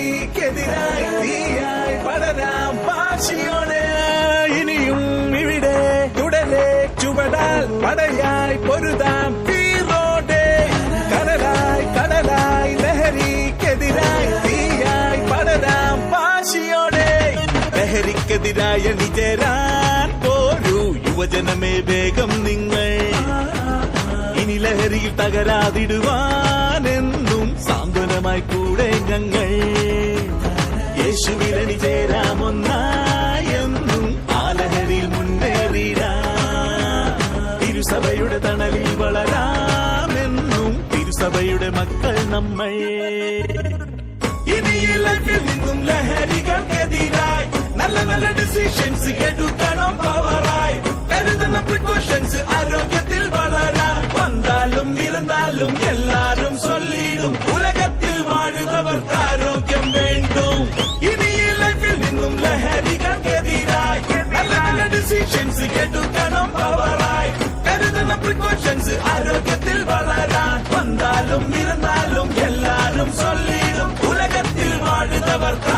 ലഹരിക്കെതിരായി തീയായി പടരാം വാശിയോടെ ഇനിയും ഇവിടെ തുടരെ ചുവടാൽ പടയായി പൊരുതാം വീറോടെ കടലായി ലഹരിക്കെതിരായി തീയായി പടരാം വാശിയോടെ ലഹരിക്കെതിരായ നിജരാൻ പോരൂ യുവജനമേ വേഗം നിങ്ങൾ ഇനി ലഹരിയിൽ തകരാതിടുവാനെന്നും സാന്ത്വനമായി കൂടെ ഞങ്ങൾ യേശുവിലണി ചേരാമൊന്നായെന്നും ആ ലഹരിയിൽ മുന്നേറിടാം തിരുസഭയുടെ തണലിൽ വളരാമെന്നും തിരുസഭയുടെ മക്കൾ നമ്മൾ ഇനി ഈ ലൈഫിൽ നിന്നും ലഹരികൾക്കെതിരായി നല്ല ഡിസിഷൻസ് എടുക്കണം പവറായി കരുതുന്ന പ്രിക്കോഷൻസ് ആരോഗ്യത്തിൽ വളരാൻ വന്നാലും ഇരുന്നാലും എല്ലാരും ചൊല്ലിടും ഉലകത്തിൽ വാഴുന്നവർക്ക് ആരോഗ്യം വേണ്ടും ഇനി ഈ ലൈഫിൽ നിന്നും ലഹരികൾക്കെതിരായി നല്ല ഡിസിഷൻസ് എടുക്കണം പവറായി കരുതുന്ന പ്രിക്കോഷൻസ് ആരോഗ്യത്തിൽ വളരാൻ വന്നാലും ഇരുന്നാലും എല്ലാരും ചൊല്ലിടും ഉലകത്തിൽ വാഴുന്നവർക്ക്